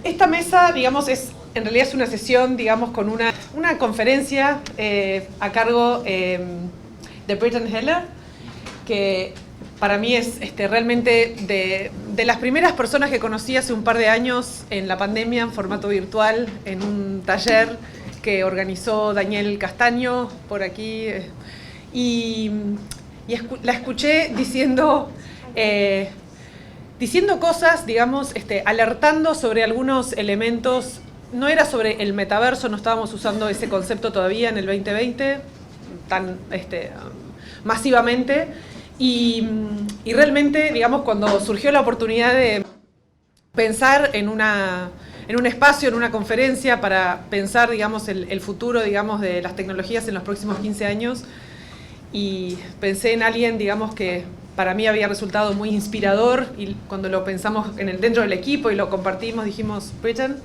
Esta mesa, digamos, en realidad es una sesión, digamos, con una conferencia a cargo de Brittan, que para mí es realmente de las primeras personas que conocí hace un par de años en la pandemia en formato virtual, en un taller que organizó Daniel Castaño por aquí. La escuché diciendo cosas, digamos, alertando sobre algunos elementos. No era sobre el metaverso, no estábamos usando ese concepto todavía en el 2020 tan masivamente. Y realmente, digamos, cuando surgió la oportunidad de pensar en un espacio, en una conferencia para pensar, digamos, el futuro, digamos, de las tecnologías en los próximos 15 años, y pensé en alguien, digamos, que para mí había resultado muy inspirador, y cuando lo pensamos dentro del equipo y lo compartimos, dijimos Brittan,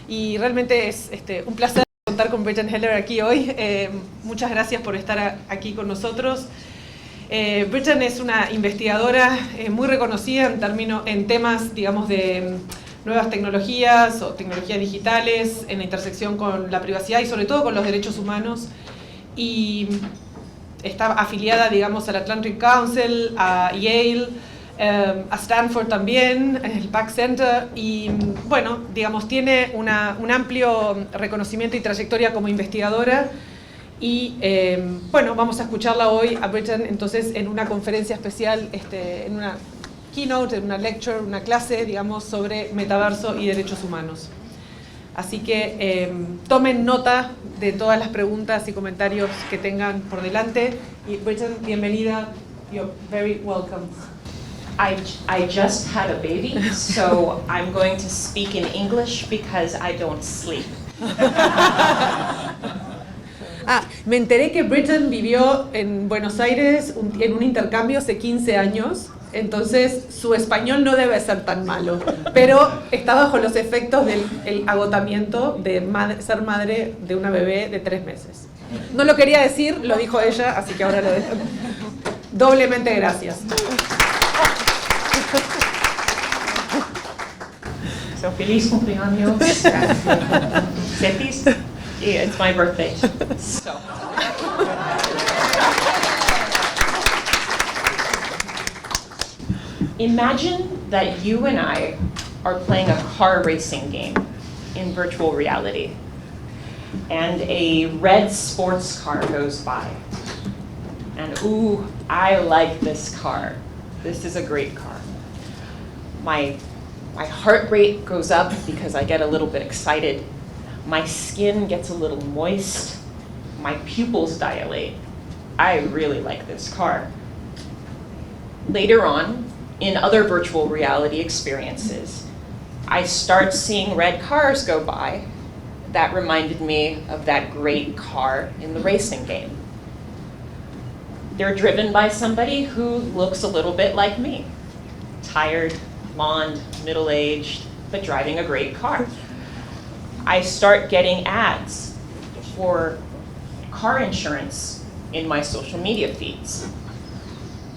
y realmente es un placer contar con Brittan aquí hoy. Muchas gracias por estar aquí con nosotros. Brittan es una investigadora muy reconocida en temas, digamos, de nuevas tecnologías o tecnologías digitales, en la intersección con la privacidad y sobre todo con los derechos humanos. Y está afiliada, digamos, al Atlantic Council, a Yale, a Stanford también, el Pack Center, y bueno, digamos, tiene un amplio reconocimiento y trayectoria como investigadora. Y bueno, vamos a escucharla hoy a Brittan entonces en una conferencia especial, en una keynote, en una lecture, una clase, digamos, sobre metaverso y derechos humanos. Así que tomen nota de todas las preguntas y comentarios que tengan por delante. Y Brittan, bienvenida. You're very welcome. I just had a baby, so I'm going to speak in English because I don't sleep. Me enteré que Brittan vivió en Buenos Aires en un intercambio hace 15 años, entonces su español no debe ser tan malo, pero está bajo los efectos del agotamiento de ser madre de una bebé de 3 meses. No lo quería decir, lo dijo ella, así que ahora lo dejo. Doblemente gracias. So, feliz cumpleaños. CETyS. Yeah, it's my birthday. So. Imagine that you and I are playing a car racing game in virtual reality, and a red sports car goes by. And ooh, I like this car. This is a great car. My heart rate goes up because I get a little bit excited. My skin gets a little moist. My pupils dilate. I really like this car. Later on, in other virtual reality experiences, I start seeing red cars go by. That reminded me of that great car in the racing game. They're driven by somebody who looks a little bit like me. Tired, blonde, middle-aged, but driving a great car. I start getting ads for car insurance in my social media feeds.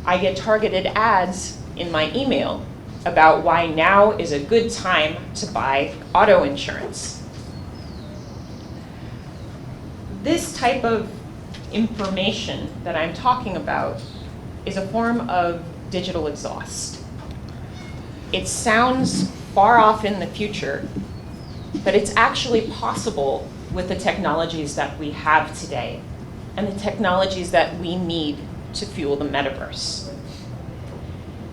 I get targeted ads in my email about why now is a good time to buy auto insurance. This type of information that I'm talking about is a form of digital exhaust. It sounds far off in the future, but it's actually possible with the technologies that we have today and the technologies that we need to fuel the metaverse.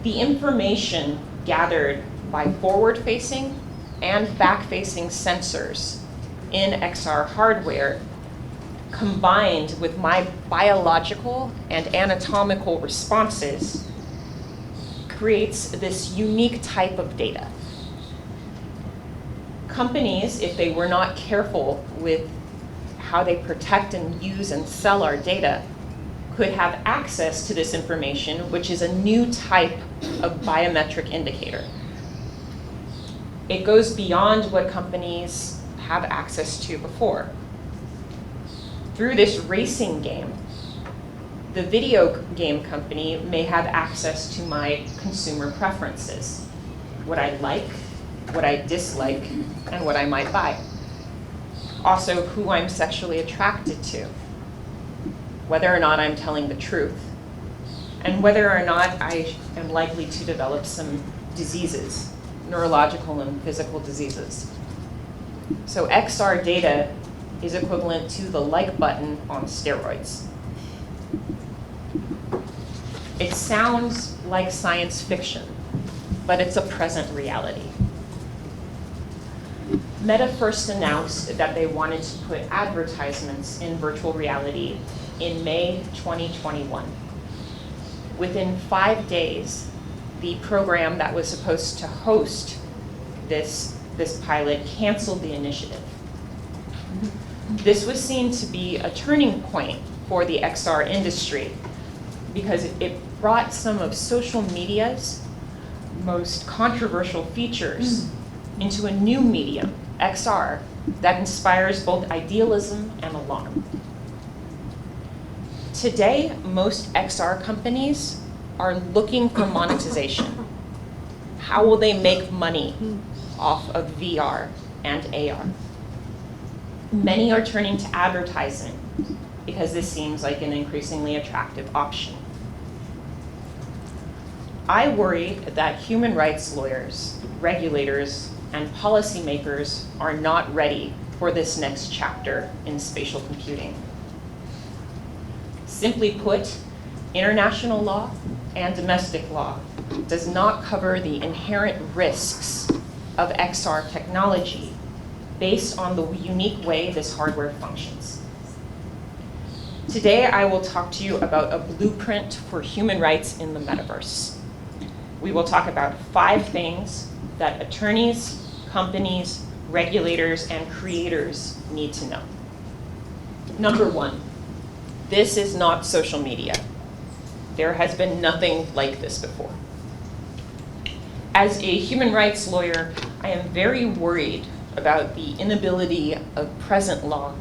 The information gathered by forward-facing and back-facing sensors in XR hardware, combined with my biological and anatomical responses, creates this unique type of data. Companies, if they were not careful with how they protect and use and sell our data, could have access to this information, which is a new type of biometric indicator. It goes beyond what companies have access to before. Through this racing game, the video game company may have access to my consumer preferences, what I like what I dislike, and what I might buy. Also, who I'm sexually attracted to, whether or not I'm telling the truth, and whether or not I am likely to develop some diseases, neurological and physical diseases. So XR data is equivalent to the like button on steroids. It sounds like science fiction, but it's a present reality. Meta first announced that they wanted to put advertisements in virtual reality in May 2021. Within 5 days, the program that was supposed to host this pilot canceled the initiative. This was seen to be a turning point for the XR industry because it brought some of social media's most controversial features into a new medium, XR, that inspires both idealism and alarm. Today, most XR companies are looking for monetization. How will they make money off of VR and AR? Many are turning to advertising because this seems like an increasingly attractive option. I worry that human rights lawyers, regulators, and policymakers are not ready for this next chapter in spatial computing. Simply put, international law and domestic law does not cover the inherent risks of XR technology based on the unique way this hardware functions. Today, I will talk to you about a blueprint for human rights in the metaverse. We will talk about 5 things that attorneys, companies, regulators, and creators need to know. Number 1, this is not social media. There has been nothing like this before. As a human rights lawyer, I am very worried about the inability of present law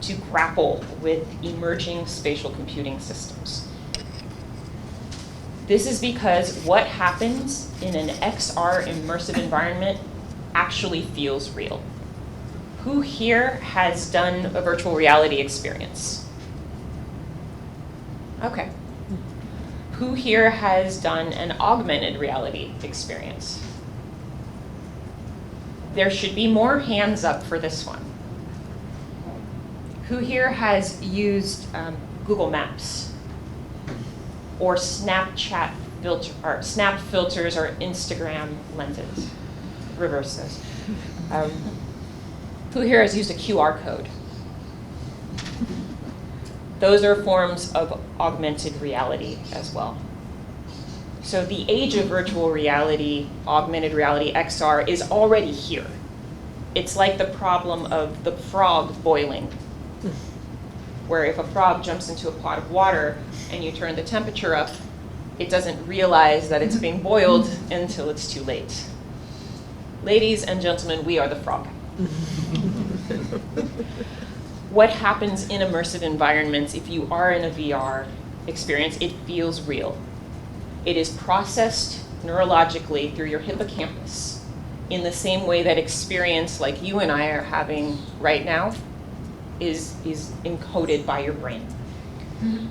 to grapple with emerging spatial computing systems. This is because what happens in an XR immersive environment actually feels real. Who here has done a virtual reality experience? Okay. Who here has done an augmented reality experience? There should be more hands up for this one. Who here has used Google Maps or Snapchat filter, or Snap filters or Instagram lenses? Reverse this. Who here has used a QR code? Those are forms of augmented reality as well. So the age of virtual reality, augmented reality, XR, is already here. It's like the problem of the frog boiling, where if a frog jumps into a pot of water and you turn the temperature up, it doesn't realize that it's being boiled until it's too late. Ladies and gentlemen, we are the frog. What happens in immersive environments if you are in a VR experience? It feels real. It is processed neurologically through your hippocampus in the same way that experience like you and I are having right now is encoded by your brain.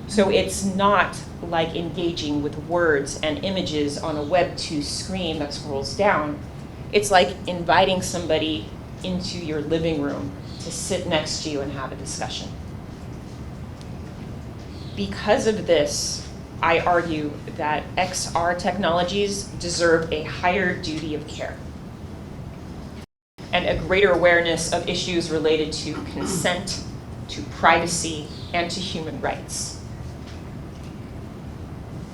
So it's not like engaging with words and images on a Web 2 screen that scrolls down. It's like inviting somebody into your living room to sit next to you and have a discussion. Because of this, I argue that XR technologies deserve a higher duty of care and a greater awareness of issues related to consent, to privacy, and to human rights.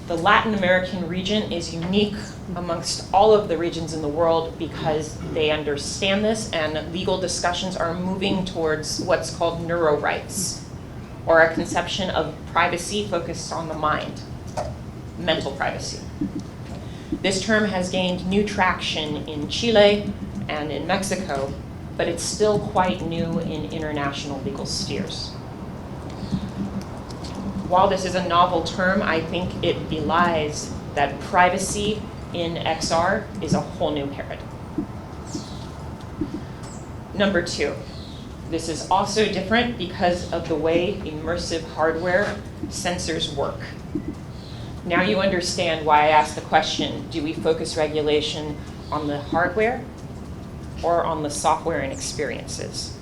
The Latin American region is unique amongst all of the regions in the world because they understand this, and legal discussions are moving towards what's called neuro rights, or a conception of privacy focused on the mind, mental privacy. This term has gained new traction in Chile and in Mexico, but it's still quite new in international legal spheres. While this is a novel term, I think it belies that privacy in XR is a whole new paradigm. Number 2, this is also different because of the way immersive hardware sensors work. Now you understand why I asked the question, do we focus regulation on the hardware or on the software and experiences?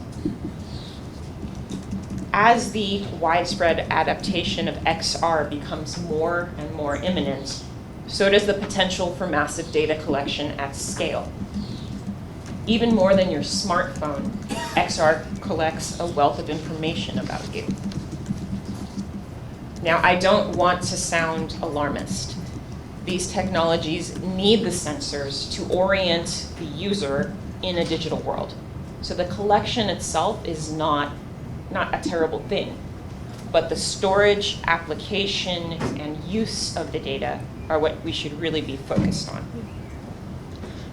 As the widespread adaptation of XR becomes more and more imminent, so does the potential for massive data collection at scale. Even more than your smartphone, XR collects a wealth of information about you. Now, I don't want to sound alarmist. These technologies need the sensors to orient the user in a digital world. So the collection itself is not a terrible thing, but the storage, application, and use of the data are what we should really be focused on.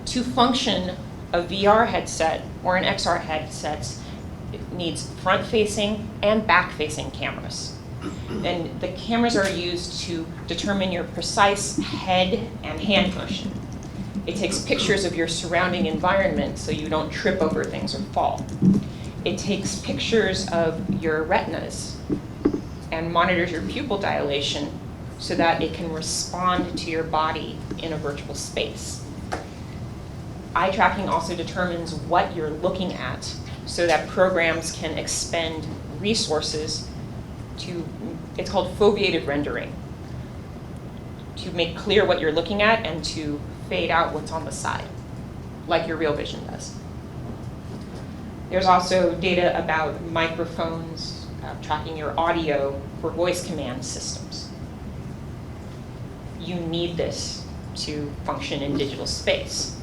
To function, a VR headset or an XR headset needs front-facing and back-facing cameras. And the cameras are used to determine your precise head and hand motion. It takes pictures of your surrounding environment so you don't trip over things or fall. It takes pictures of your retinas and monitors your pupil dilation so that it can respond to your body in a virtual space. Eye tracking also determines what you're looking at so that programs can expend resources to, it's called foveated rendering, to make clear what you're looking at and to fade out what's on the side, like your real vision does. There's also data about microphones, tracking your audio for voice command systems. You need this to function in digital space.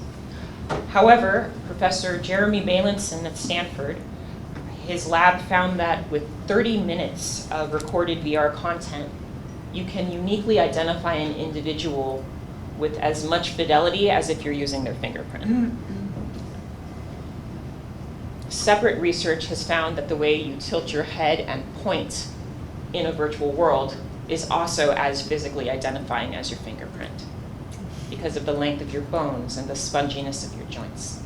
However, Professor Jeremy Bailenson at Stanford, his lab found that with 30 minutes of recorded VR content, you can uniquely identify an individual with as much fidelity as if you're using their fingerprint. Separate research has found that the way you tilt your head and point in a virtual world is also as physically identifying as your fingerprint because of the length of your bones and the sponginess of your joints.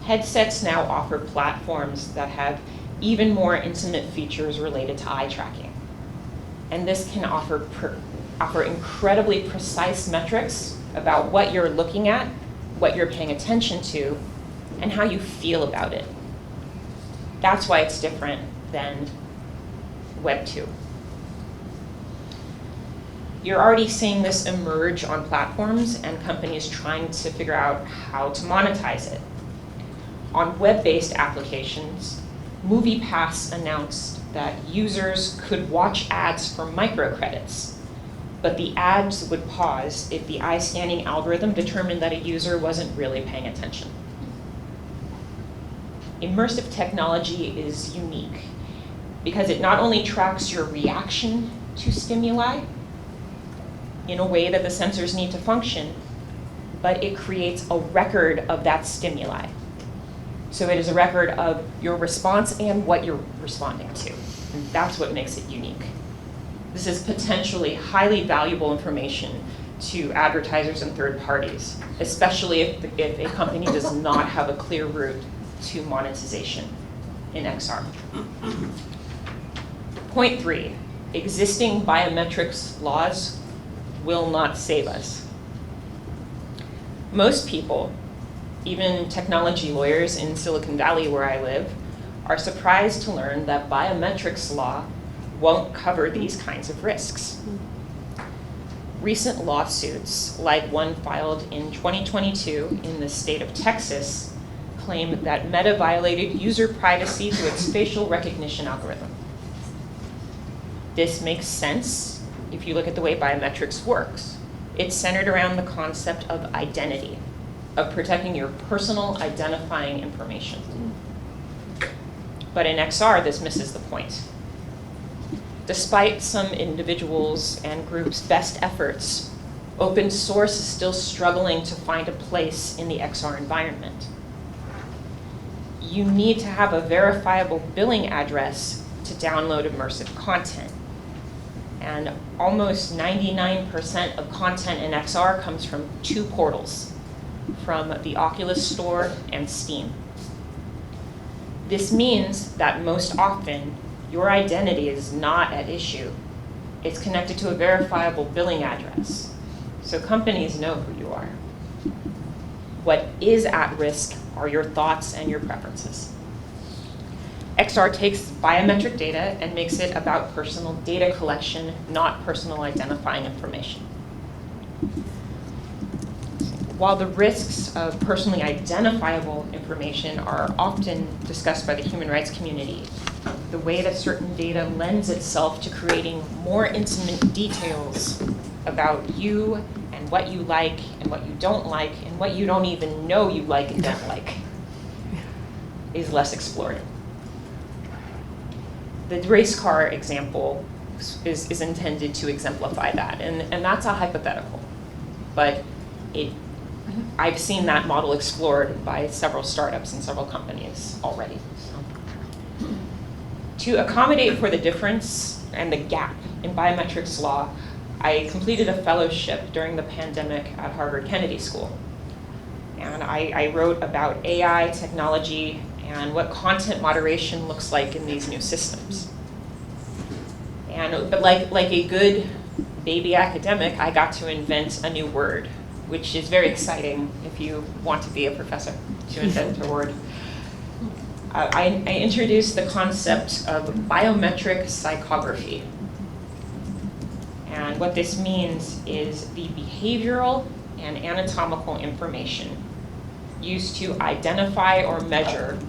Headsets now offer platforms that have even more intimate features related to eye tracking. And this can offer incredibly precise metrics about what you're looking at, what you're paying attention to, and how you feel about it. That's why it's different than Web 2. You're already seeing this emerge on platforms and companies trying to figure out how to monetize it. On web-based applications, MoviePass announced that users could watch ads for microcredits, but the ads would pause if the eye scanning algorithm determined that a user wasn't really paying attention. Immersive technology is unique because it not only tracks your reaction to stimuli in a way that the sensors need to function, but it creates a record of that stimuli. So it is a record of your response and what you're responding to. And that's what makes it unique. This is potentially highly valuable information to advertisers and third parties, especially if a company does not have a clear route to monetization in XR. Point 3, existing biometrics laws will not save us. Most people, even technology lawyers in Silicon Valley where I live, are surprised to learn that biometrics law won't cover these kinds of risks. Recent lawsuits, like one filed in 2022 in the state of Texas, claim that Meta violated user privacy through its facial recognition algorithm. This makes sense if you look at the way biometrics works. It's centered around the concept of identity, of protecting your personal identifying information. But in XR, this misses the point. Despite some individuals and groups' best efforts, open source is still struggling to find a place in the XR environment. You need to have a verifiable billing address to download immersive content. And almost 99% of content in XR comes from 2 portals, from the Oculus Store and Steam. This means that most often, your identity is not at issue. It's connected to a verifiable billing address, so companies know who you are. What is at risk are your thoughts and your preferences. XR takes biometric data and makes it about personal data collection, not personal identifying information. While the risks of personally identifiable information are often discussed by the human rights community, the way that certain data lends itself to creating more intimate details about you and what you like and what you don't like and what you don't even know you like and don't like is less explored. The race car example is intended to exemplify that, and that's a hypothetical, but I've seen that model explored by several startups and several companies already. So, to accommodate for the difference and the gap in biometrics law, I completed a fellowship during the pandemic at Harvard Kennedy School. And I wrote about AI technology and what content moderation looks like in these new systems. But like a good baby academic, I got to invent a new word, which is very exciting if you want to be a professor, to invent a word. I introduced the concept of biometric psychography. And what this means is the behavioral and anatomical information used to identify or measure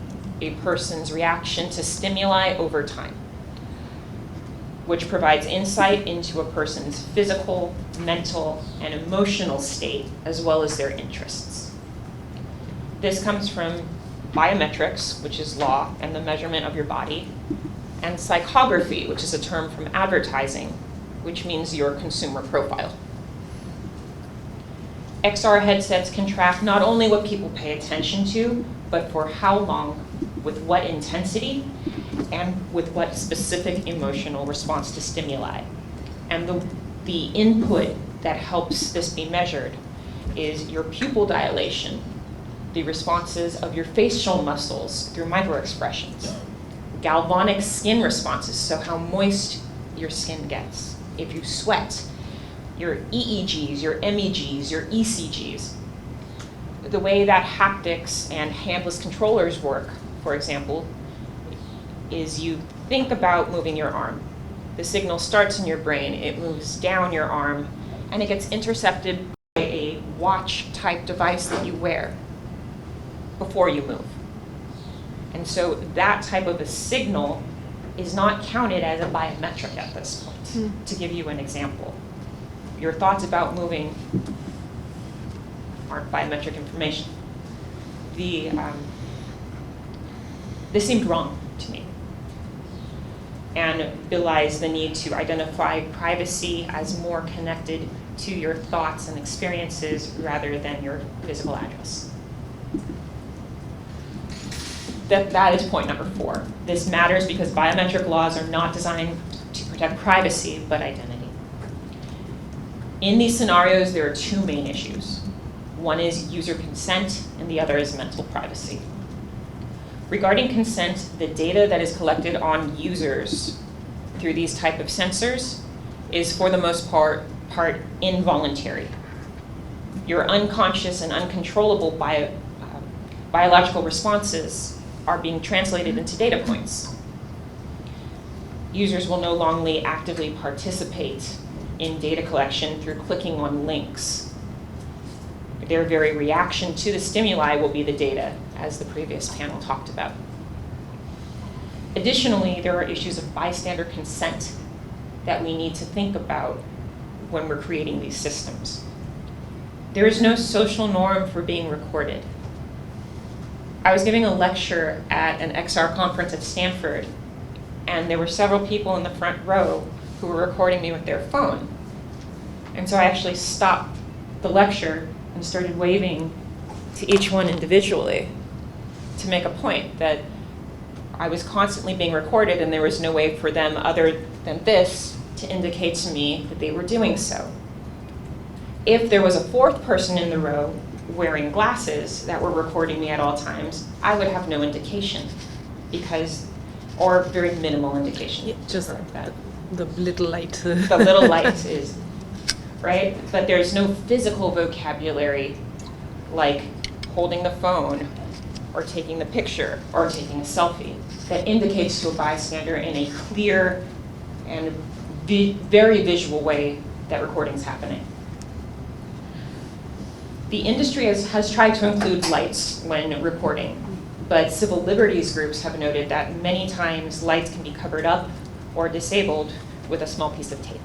a person's reaction to stimuli over time, which provides insight into a person's physical, mental, and emotional state, as well as their interests. This comes from biometrics, which is law and the measurement of your body, and psychography, which is a term from advertising, which means your consumer profile. XR headsets can track not only what people pay attention to, but for how long, with what intensity, and with what specific emotional response to stimuli. And the input that helps this be measured is your pupil dilation, the responses of your facial muscles through microexpressions, galvanic skin responses, so how moist your skin gets. If you sweat, your EEGs, your MEGs, your ECGs. The way that haptics and handless controllers work, for example, is you think about moving your arm. The signal starts in your brain, it moves down your arm, and it gets intercepted by a watch-type device that you wear before you move. And so that type of a signal is not counted as a biometric at this point. To give you an example, your thoughts about moving aren't biometric information. This seemed wrong to me, and belies the need to identify privacy as more connected to your thoughts and experiences rather than your physical address. That is point number 4. This matters because biometric laws are not designed to protect privacy, but identity. In these scenarios, there are 2 main issues. One is user consent, and the other is mental privacy. Regarding consent, the data that is collected on users through these type of sensors is for the most part involuntary. Your unconscious and uncontrollable biological responses are being translated into data points. Users will no longer actively participate in data collection through clicking on links. Their very reaction to the stimuli will be the data, as the previous panel talked about. Additionally, there are issues of bystander consent that we need to think about when we're creating these systems. There is no social norm for being recorded. I was giving a lecture at an XR conference at Stanford, and there were several people in the front row who were recording me with their phone. And so I actually stopped the lecture and started waving to each one individually to make a point that I was constantly being recorded and there was no way for them other than this to indicate to me that they were doing so. If there was a 4th person in the row wearing glasses that were recording me at all times, I would have no indication or very minimal indication. Yeah, just like that. The little light. The little light is, right? But there's no physical vocabulary like holding the phone or taking the picture or taking a selfie that indicates to a bystander in a clear and very visual way that recording's happening. The industry has tried to include lights when recording, but civil liberties groups have noted that many times lights can be covered up or disabled with a small piece of tape.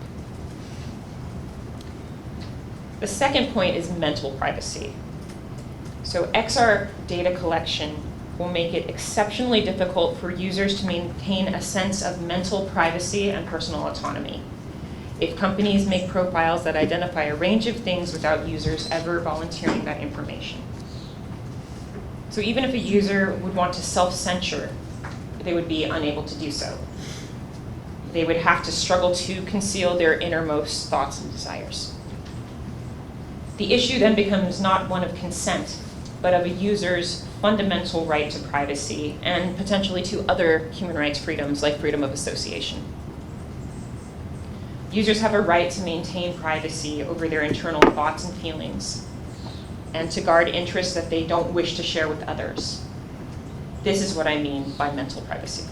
The second point is mental privacy. So XR data collection will make it exceptionally difficult for users to maintain a sense of mental privacy and personal autonomy if companies make profiles that identify a range of things without users ever volunteering that information. So even if a user would want to self-censor, they would be unable to do so. They would have to struggle to conceal their innermost thoughts and desires. The issue then becomes not one of consent, but of a user's fundamental right to privacy and potentially to other human rights freedoms like freedom of association. Users have a right to maintain privacy over their internal thoughts and feelings and to guard interests that they don't wish to share with others. This is what I mean by mental privacy.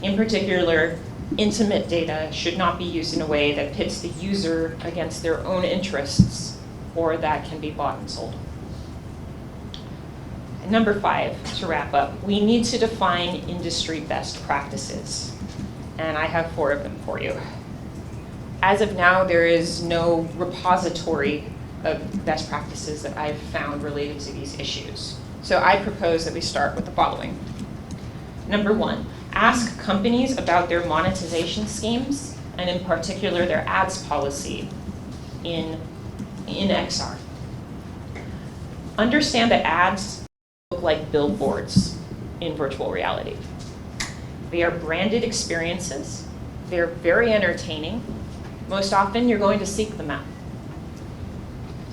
In particular, intimate data should not be used in a way that pits the user against their own interests or that can be bought and sold. And number 5, to wrap up, we need to define industry best practices. And I have 4 of them for you. As of now, there is no repository of best practices that I've found related to these issues. So I propose that we start with the following. Number 1, ask companies about their monetization schemes, and in particular their ads policy in XR. Understand that ads look like billboards in virtual reality. They are branded experiences. They're very entertaining. Most often, you're going to seek them out.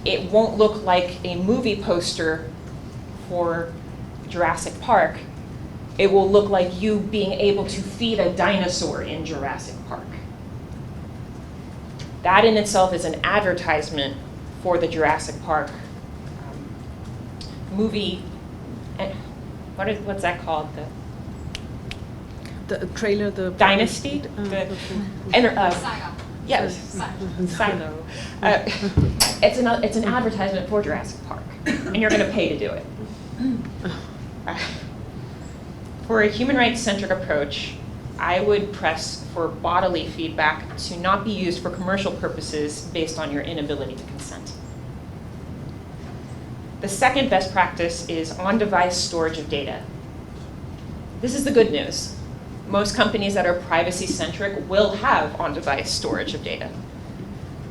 It won't look like a movie poster for Jurassic Park. It will look like you being able to feed a dinosaur in Jurassic Park. That in itself is an advertisement for the Jurassic Park movie. What's that called? The trailer, the Dynasty? Yes, Silo. It's an advertisement for Jurassic Park, and you're going to pay to do it. For a human rights-centric approach, I would press for bodily feedback to not be used for commercial purposes based on your inability to consent. The second best practice is on-device storage of data. This is the good news. Most companies that are privacy-centric will have on-device storage of data.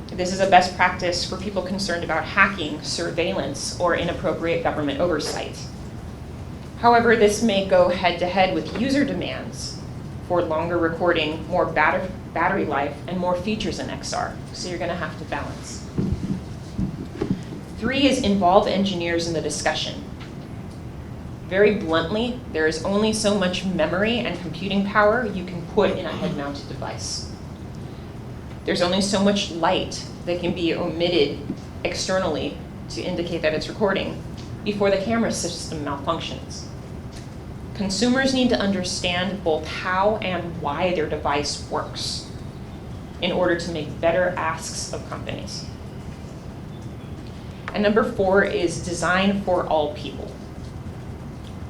This is a best practice for people concerned about hacking, surveillance, or inappropriate government oversight. However, this may go head-to-head with user demands for longer recording, more battery life, and more features in XR, so you're going to have to balance. 3 is involve engineers in the discussion. Very bluntly, there is only so much memory and computing power you can put in a head-mounted device. There's only so much light that can be omitted externally to indicate that it's recording before the camera system malfunctions. Consumers need to understand both how and why their device works in order to make better asks of companies. And number 4 is design for all people.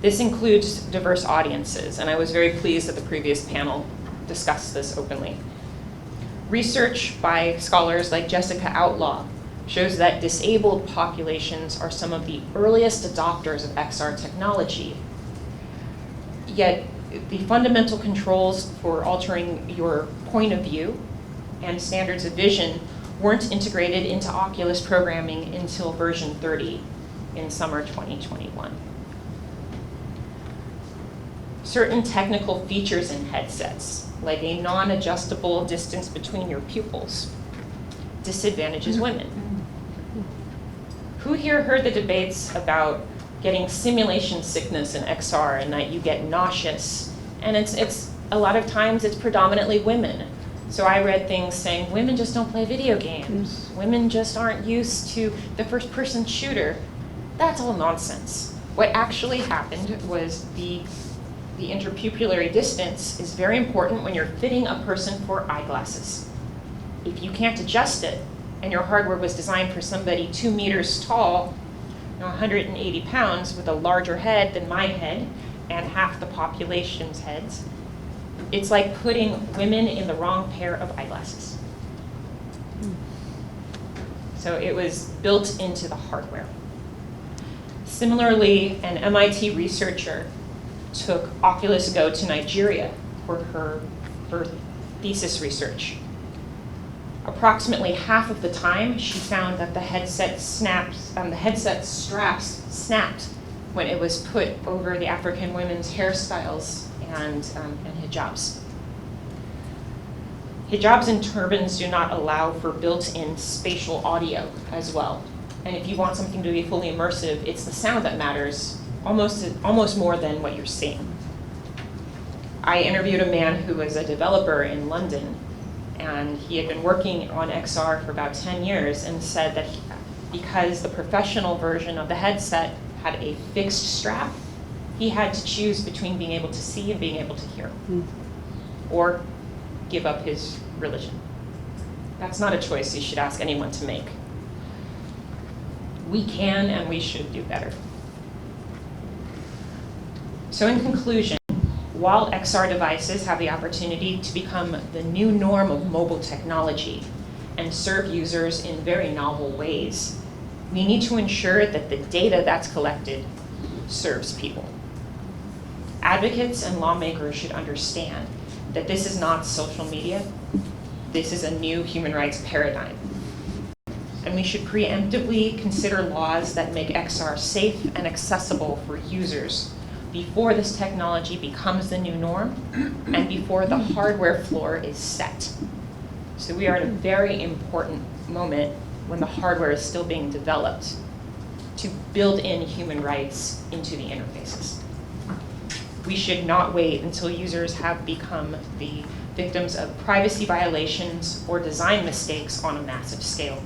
This includes diverse audiences, and I was very pleased that the previous panel discussed this openly. Research by scholars like Jessica Outlaw shows that disabled populations are some of the earliest adopters of XR technology. Yet the fundamental controls for altering your point of view and standards of vision weren't integrated into Oculus programming until version 30 in summer 2021. Certain technical features in headsets, like a non-adjustable distance between your pupils, disadvantages women. Who here heard the debates about getting simulation sickness in XR and that you get nauseous? And it's a lot of times it's predominantly women. So I read things saying women just don't play video games. Women just aren't used to the first-person shooter. That's all nonsense. What actually happened was the interpupillary distance is very important when you're fitting a person for eyeglasses. If you can't adjust it, and your hardware was designed for somebody 2 meters tall, 180 pounds with a larger head than my head and half the population's heads, it's like putting women in the wrong pair of eyeglasses. So it was built into the hardware. Similarly, an MIT researcher took Oculus Go to Nigeria for her thesis research. Approximately half of the time, she found that the headset straps snapped when it was put over the African women's hairstyles and hijabs. Hijabs and turbans do not allow for built-in spatial audio as well. And if you want something to be fully immersive, it's the sound that matters almost more than what you're seeing. I interviewed a man who was a developer in London, and he had been working on XR for about 10 years and said that because the professional version of the headset had a fixed strap, he had to choose between being able to see and being able to hear, or give up his religion. That's not a choice you should ask anyone to make. We can and we should do better. So in conclusion, while XR devices have the opportunity to become the new norm of mobile technology and serve users in very novel ways, we need to ensure that the data that's collected serves people. Advocates and lawmakers should understand that this is not social media. This is a new human rights paradigm. And we should preemptively consider laws that make XR safe and accessible for users before this technology becomes the new norm and before the hardware floor is set. So we are at a very important moment when the hardware is still being developed to build in human rights into the interfaces. We should not wait until users have become the victims of privacy violations or design mistakes on a massive scale.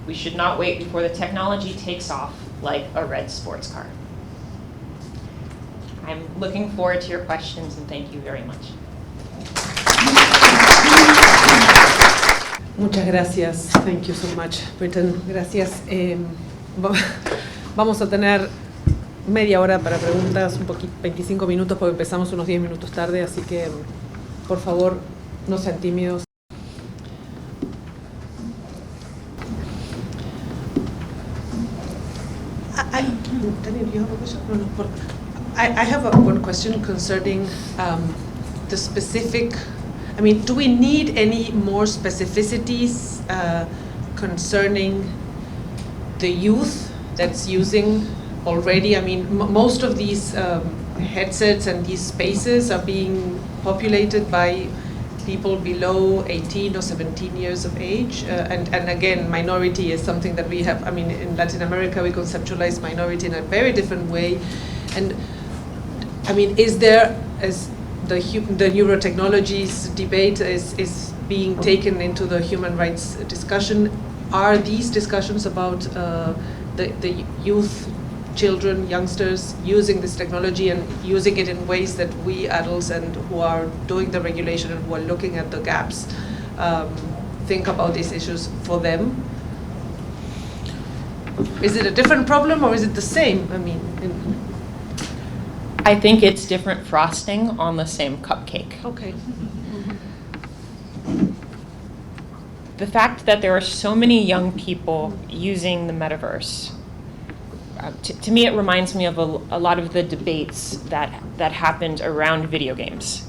We should not wait before the technology takes off like a red sports car. I'm looking forward to your questions, and thank you very much. Muchas gracias. Thank you so much, Brittan. Gracias. Vamos a tener media hora para preguntas, 25 minutos, porque empezamos unos 10 minutos tarde, así que, por favor, no sean tímidos. Daniel, you have a question? No. I have one question concerning the specific. I mean, do we need any more specificities concerning the youth that's using already? I mean, most of these headsets and these spaces are being populated by people below 18 or 17 years of age. And again, minority is something that we have. I mean, in Latin America, we conceptualize minority in a very different way. And I mean, is there, as the neurotechnologies debate is being taken into the human rights discussion, are these discussions about the youth, children, youngsters using this technology and using it in ways that we adults and who are doing the regulation and who are looking at the gaps think about these issues for them? Is it a different problem or is it the same? I mean, I think it's different frosting on the same cupcake. Okay. The fact that there are so many young people using the metaverse, to me it reminds me of a lot of the debates that happened around video games.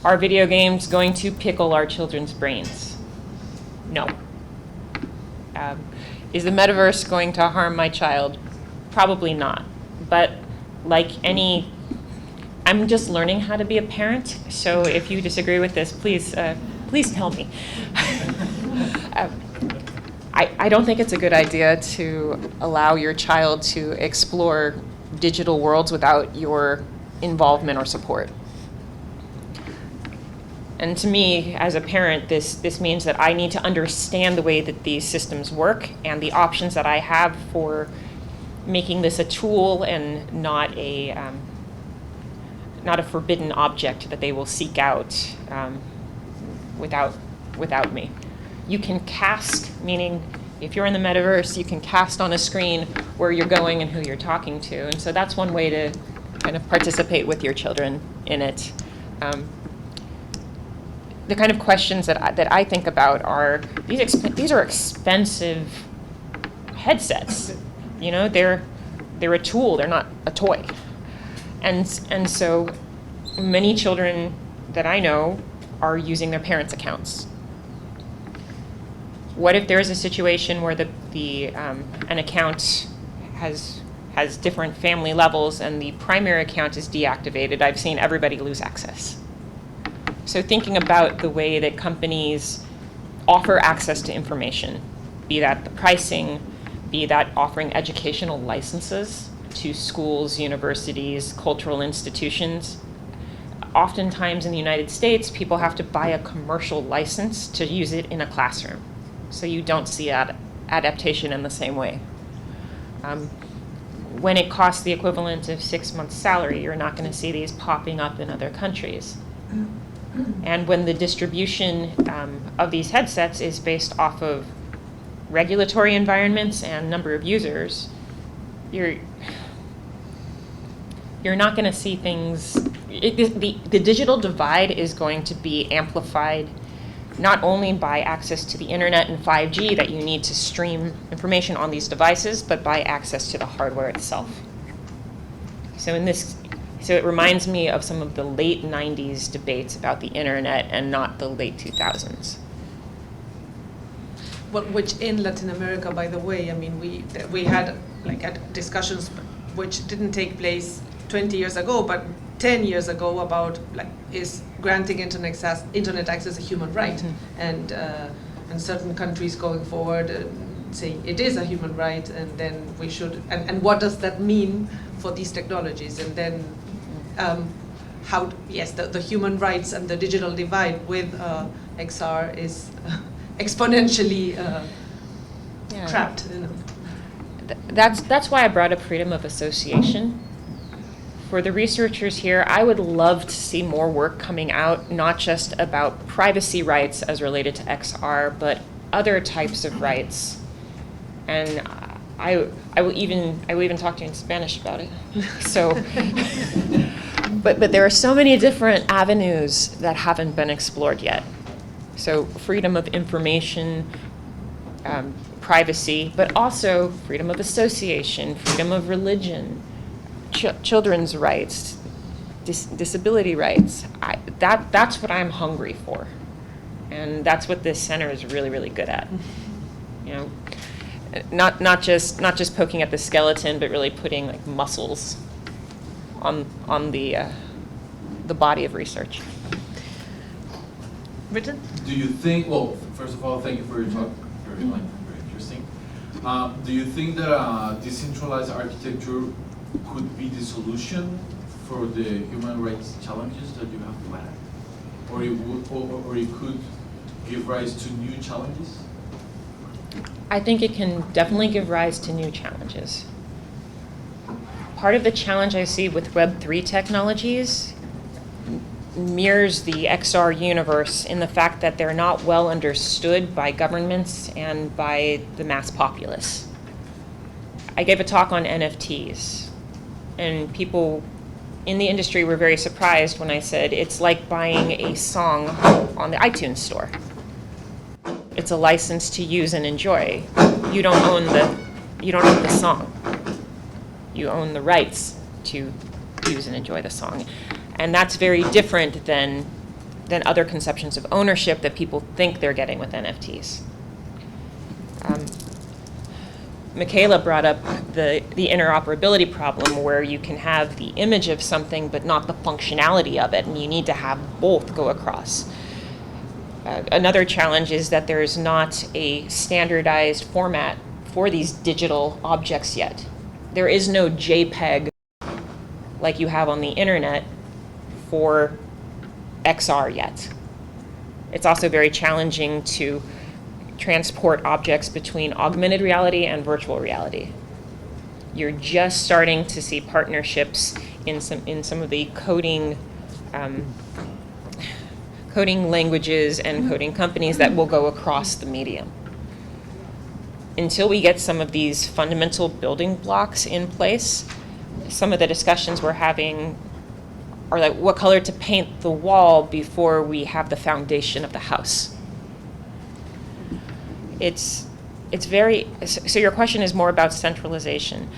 Are video games going to pickle our children's brains? No. Is the metaverse going to harm my child? Probably not. But like any, I'm just learning how to be a parent, so if you disagree with this, please tell me. I don't think it's a good idea to allow your child to explore digital worlds without your involvement or support. And to me, as a parent, this means that I need to understand the way that these systems work and the options that I have for making this a tool and not a forbidden object that they will seek out without me. You can cast, meaning if you're in the metaverse, you can cast on a screen where you're going and who you're talking to. And so that's one way to kind of participate with your children in it. The kind of questions that I think about are, these are expensive headsets. You know, they're a tool, they're not a toy. And so many children that I know are using their parents' accounts. What if there's a situation where an account has different family levels and the primary account is deactivated? I've seen everybody lose access. So thinking about the way that companies offer access to information, be that the pricing, be that offering educational licenses to schools, universities, cultural institutions. Oftentimes in the United States, people have to buy a commercial license to use it in a classroom. So you don't see adaptation in the same way. When it costs the equivalent of 6 months' salary, you're not going to see these popping up in other countries. And when the distribution of these headsets is based off of regulatory environments and number of users, you're not going to see things. The digital divide is going to be amplified not only by access to the internet and 5G that you need to stream information on these devices, but by access to the hardware itself. So it reminds me of some of the late 90s debates about the internet and not the late 2000s. Well, which in Latin America, by the way, I mean, we had discussions which didn't take place 20 years ago, but 10 years ago about is granting internet access a human right, and certain countries going forward saying it is a human right, and then we should, and what does that mean for these technologies, and then how the human rights and the digital divide with XR is exponentially trapped. You know. That's why I brought up freedom of association. For the researchers here, I would love to see more work coming out, not just about privacy rights as related to XR, but other types of rights. And I will even talk to you in Spanish about it. So, but there are so many different avenues that haven't been explored yet. So freedom of information, privacy, but also freedom of association, freedom of religion, children's rights, disability rights. That's what I'm hungry for, and that's what this center is really, really good at. You know, not just poking at the skeleton, but really putting muscles on the body of research. Brittan? Do you think? Well, first of all, thank you for your talk. Very interesting. Do you think that decentralized architecture could be the solution for the human rights challenges that you have planned, or it could give rise to new challenges? I think it can definitely give rise to new challenges. Part of the challenge I see with Web3 technologies mirrors the XR universe in the fact that they're not well understood by governments and by the mass populace. I gave a talk on NFTs, and people in the industry were very surprised when I said it's like buying a song on the iTunes store. It's a license to use and enjoy. You don't own the song. You own the rights to use and enjoy the song. And that's very different than other conceptions of ownership that people think they're getting with NFTs. Michaela brought up the interoperability problem, where you can have the image of something but not the functionality of it, and you need to have both go across. Another challenge is that there is not a standardized format for these digital objects yet. There is no JPEG like you have on the internet for XR yet. It's also very challenging to transport objects between augmented reality and virtual reality. You're just starting to see partnerships in some of the coding languages and coding companies that will go across the medium. Until we get some of these fundamental building blocks in place, some of the discussions we're having are like what color to paint the wall before we have the foundation of the house. It's very, so your question is more about centralization.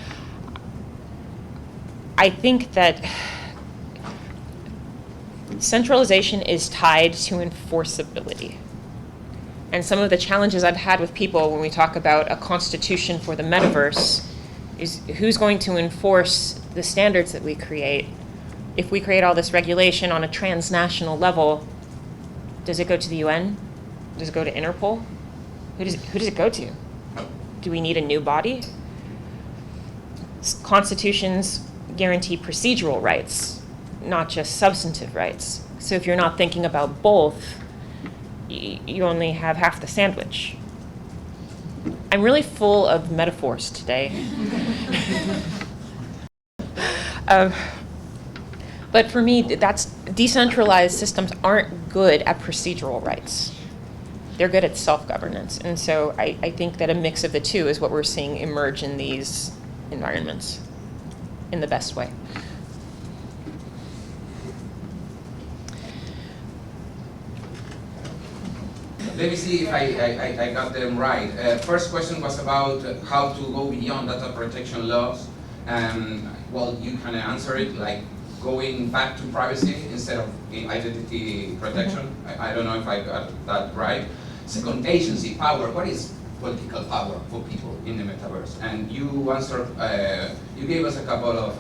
I think that centralization is tied to enforceability. And some of the challenges I've had with people when we talk about a constitution for the metaverse is who's going to enforce the standards that we create? If we create all this regulation on a transnational level, does it go to the UN? Does it go to Interpol? Who does it go to? Do we need a new body? Constitutions guarantee procedural rights, not just substantive rights. So if you're not thinking about both, you only have half the sandwich. I'm really full of metaphors today. But for me, that's decentralized systems aren't good at procedural rights. They're good at self-governance. And so I think that a mix of the two is what we're seeing emerge in these environments in the best way. Let me see if I got them right. First question was about how to go beyond data protection laws. Well, you kind of answer it like going back to privacy instead of identity protection. I don't know if I got that right. Second, agency, power. What is political power for people in the metaverse? And you answered, you gave us a couple of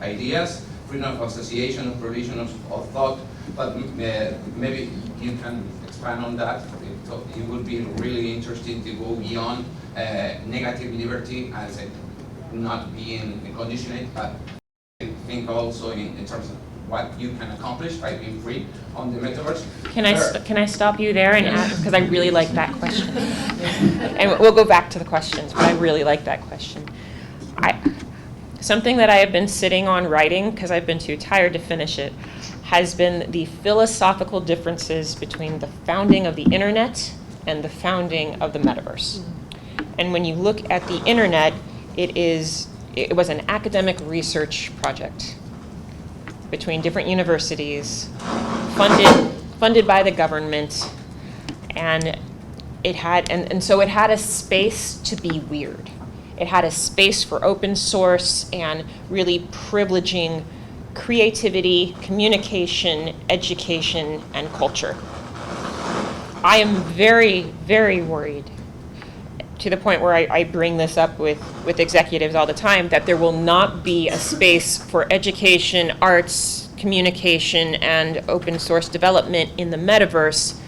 ideas, freedom of association, provision of thought, but maybe you can expand on that. It would be really interesting to go beyond negative liberty as it not being conditioned, but think also in terms of what you can accomplish by being free on the metaverse. Can I stop you there and ask, because I really like that question. And we'll go back to the questions, but I really like that question. Something that I have been sitting on writing, because I've been too tired to finish it, has been the philosophical differences between the founding of the internet and the founding of the metaverse. And when you look at the internet, it was an academic research project between different universities, funded by the government, and so it had a space to be weird. It had a space for open source and really privileging creativity, communication, education, and culture. I am very, very worried, to the point where I bring this up with executives all the time, that there will not be a space for education, arts, communication, and open source development in the metaverse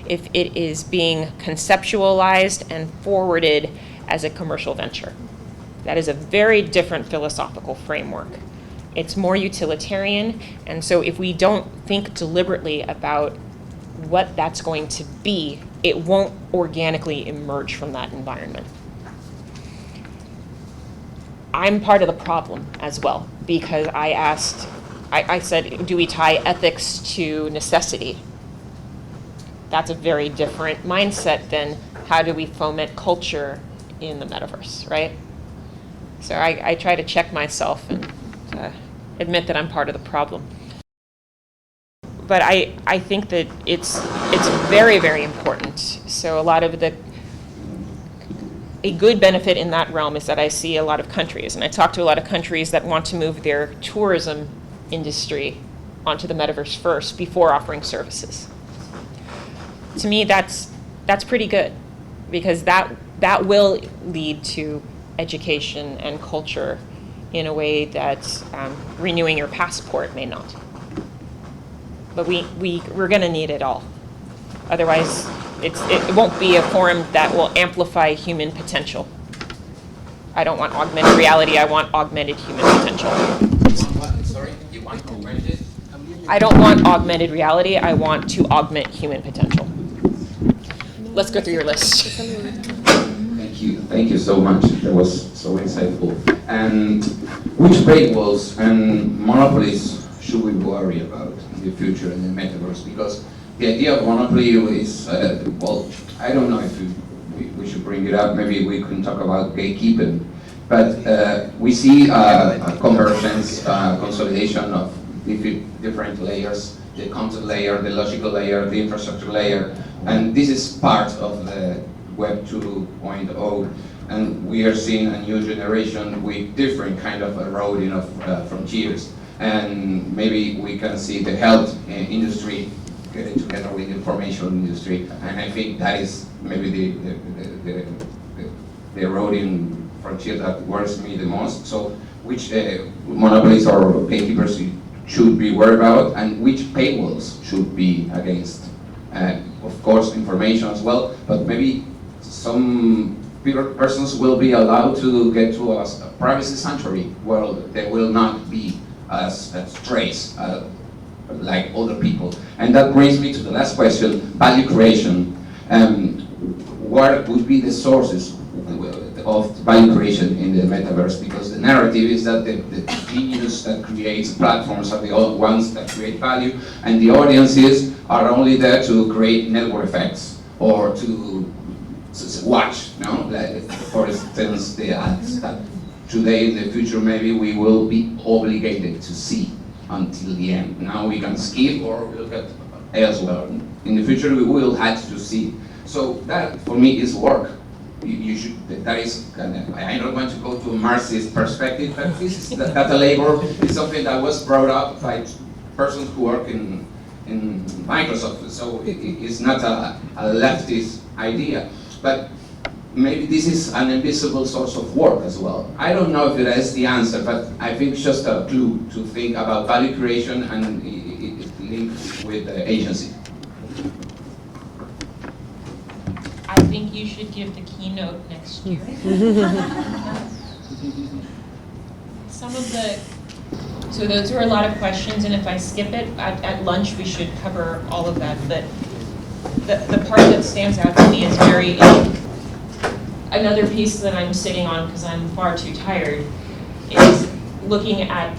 if it is being conceptualized and forwarded as a commercial venture. That is a very different philosophical framework. It's more utilitarian, and so if we don't think deliberately about what that's going to be, it won't organically emerge from that environment. I'm part of the problem as well, because I said, do we tie ethics to necessity? That's a very different mindset than how do we foment culture in the metaverse, right? So I try to check myself and admit that I'm part of the problem. But I think that it's very, very important. So a lot of a good benefit in that realm is that I see a lot of countries, and I talk to a lot of countries that want to move their tourism industry onto the metaverse first before offering services. To me, that's pretty good, because that will lead to education and culture in a way that renewing your passport may not. But we're going to need it all. Otherwise, it won't be a forum that will amplify human potential. I don't want augmented reality, I want augmented human potential. Sorry, you want augmented? I don't want augmented reality, I want to augment human potential. Let's go through your list. Thank you so much. That was so insightful. And which paywalls and monopolies should we worry about in the future in the metaverse? Because the idea of monopoly is, well, I don't know if we should bring it up. Maybe we can talk about gatekeeping. But we see a convergence, consolidation of different layers, the content layer, the logical layer, the infrastructure layer. And this is part of the Web 2.0. And we are seeing a new generation with different kind of eroding of frontiers. And maybe we can see the health industry getting together with the information industry. And I think that is maybe the eroding frontier that worries me the most. So which monopolies or gatekeepers should be worried about, and which paywalls should be against? Of course, information as well, but maybe some persons will be allowed to get to a privacy sanctuary where they will not be as strays like other people. And that brings me to the last question, value creation. What would be the sources of value creation in the metaverse? Because the narrative is that the genius that creates platforms are the ones that create value, and the audiences are only there to create network effects or to watch, no? Like, for instance, the ads that today in the future maybe we will be obligated to see until the end. Now we can skip or look at elsewhere. In the future we will have to see. So that for me is work. You should, that is, I don't want to go to a Marxist perspective, but this is data labor is something that was brought up by persons who work in Microsoft. So it's not a leftist idea. But maybe this is an invisible source of work as well. I don't know if it is the answer, but I think it's just a clue to think about value creation and it linked with agency. I think you should give the keynote next year. So those are a lot of questions, and if I skip it, at lunch we should cover all of that. But the part that stands out to me is another piece that I'm sitting on because I'm far too tired, is looking at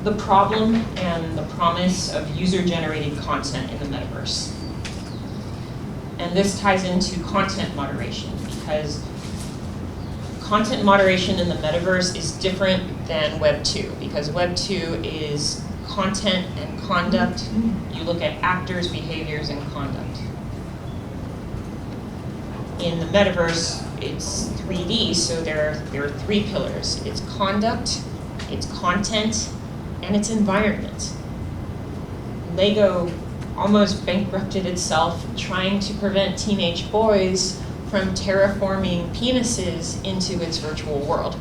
the problem and the promise of user-generated content in the metaverse. And this ties into content moderation, because content moderation in the metaverse is different than Web 2, because Web 2 is content and conduct. You look at actors, behaviors, and conduct. In the metaverse, it's 3D, so there are three pillars. It's conduct, it's content, and it's environment. Lego almost bankrupted itself trying to prevent teenage boys from terraforming penises into its virtual world.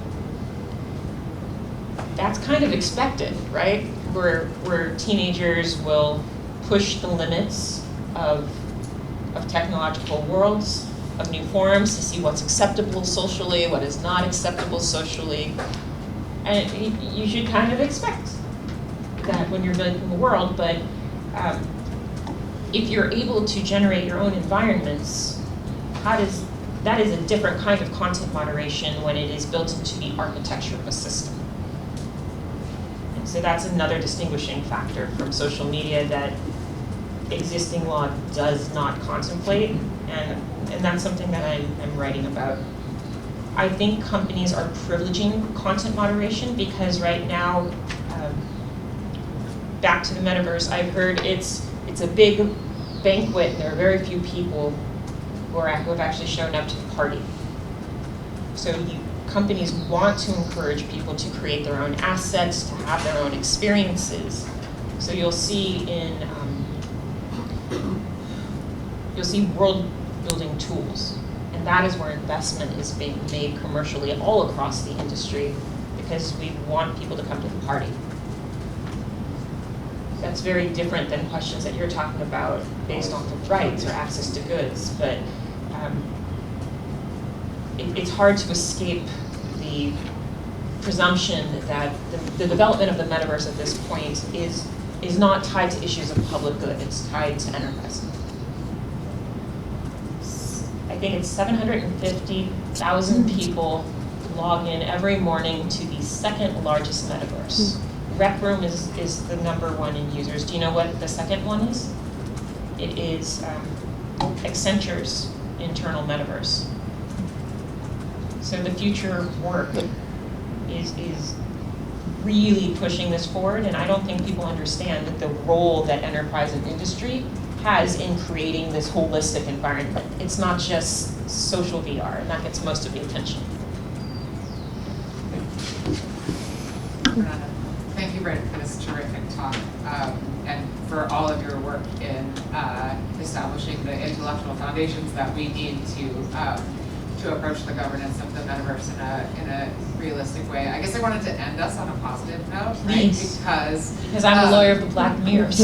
That's kind of expected, right? Where teenagers will push the limits of technological worlds, of new forums to see what's acceptable socially, what is not acceptable socially. And you should kind of expect that when you're building the world, but if you're able to generate your own environments, that is a different kind of content moderation when it is built into the architecture of a system. And so that's another distinguishing factor from social media that existing law does not contemplate, and that's something that I'm writing about. I think companies are privileging content moderation because right now, back to the metaverse, I've heard it's a big banquet and there are very few people who have actually shown up to the party. So companies want to encourage people to create their own assets, to have their own experiences. So you'll see world building tools, and that is where investment is being made commercially all across the industry because we want people to come to the party. that's very different than questions that you're talking about based on the rights or access to goods, but it's hard to escape the presumption that the development of the metaverse at this point is not tied to issues of public good, it's tied to enterprise. I think it's 750,000 people log in every morning to the second largest metaverse. Rec Room is the #1 in users. Do you know what the second one is? It is Accenture's internal metaverse. So the future work is really pushing this forward, and I don't think people understand that the role that enterprise and industry has in creating this holistic environment. It's not just social VR, and that gets most of the attention. Thank you, Brittan, for this terrific talk, and for all of your work in establishing the intellectual foundations that we need to approach the governance of the metaverse in a realistic way. I guess I wanted to end us on a positive note, right? Please. Because I'm a lawyer of the Black Mirrors.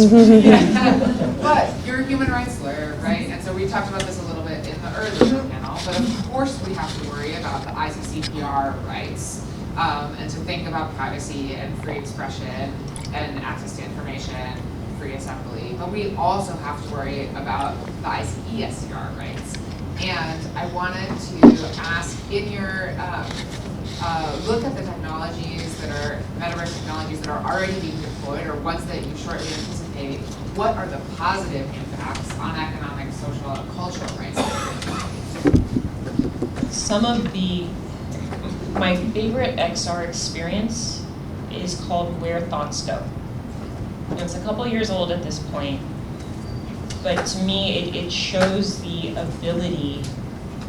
But you're a human rights lawyer, right? And so we talked about this a little bit in the earlier panel, but of course we have to worry about the ICCPR rights, and to think about privacy and free expression and access to information, free assembly. But we also have to worry about the ICE-SCR rights. And I wanted to ask, in your look at the technologies that are, metaverse technologies that are already being deployed, or ones that you shortly anticipate, what are the positive impacts on economic, social, and cultural rights? Some of my favorite XR experience is called Where Thoughts Go. It's a couple years old at this point, but to me it shows the ability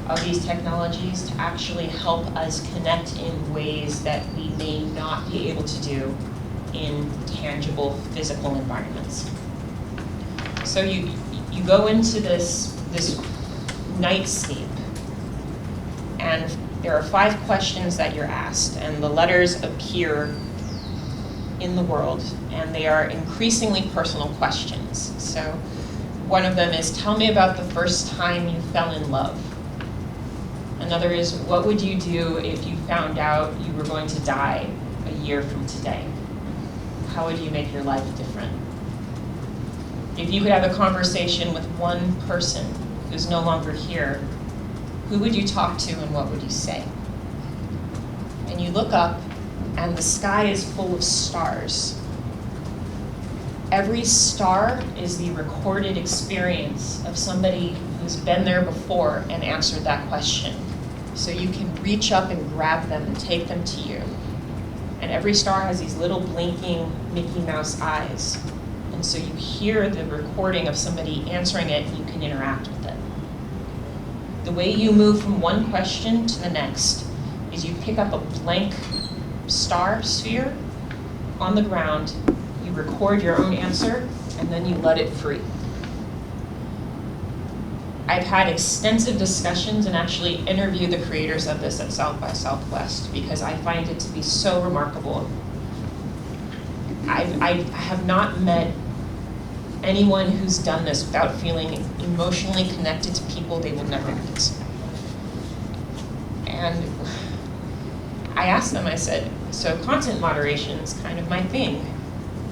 of these technologies to actually help us connect in ways that we may not be able to do in tangible physical environments. So you go into this nightscape, and there are 5 questions that you're asked, and the letters appear in the world, and they are increasingly personal questions. So one of them is, tell me about the first time you fell in love. Another is, what would you do if you found out you were going to die a year from today? How would you make your life different? If you could have a conversation with one person who's no longer here, who would you talk to and what would you say? And you look up and the sky is full of stars. Every star is the recorded experience of somebody who's been there before and answered that question. So you can reach up and grab them and take them to you. And every star has these little blinking Mickey Mouse eyes. And so you hear the recording of somebody answering it and you can interact with it. The way you move from one question to the next is you pick up a blank star sphere on the ground, you record your own answer, and then you let it free. I've had extensive discussions and actually interviewed the creators of this at South by Southwest because I find it to be so remarkable. I have not met anyone who's done this without feeling emotionally connected to people they will never meet. And I asked them, I said, so content moderation is kind of my thing.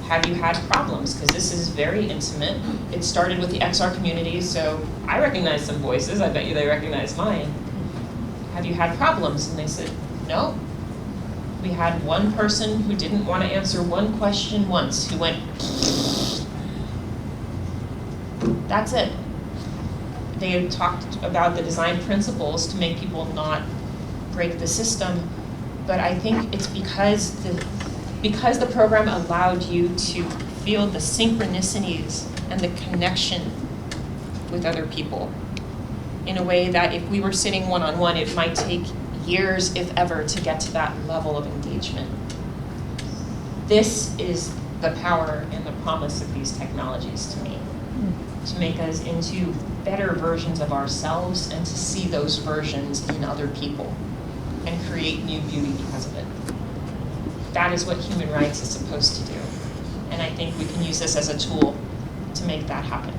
Have you had problems? Because this is very intimate. It started with the XR community, so I recognize some voices. I bet you they recognize mine. Have you had problems? And they said, no. We had one person who didn't want to answer one question once, who went, that's it. They had talked about the design principles to make people not break the system, but I think it's because the program allowed you to feel the synchronicities and the connection with other people in a way that if we were sitting one-on-one, it might take years, if ever, to get to that level of engagement. This is the power and the promise of these technologies to me, to make us into better versions of ourselves and to see those versions in other people and create new beauty because of it. That is what human rights is supposed to do. And I think we can use this as a tool to make that happen.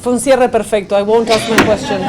Fue un cierre perfecto. I won't ask my question.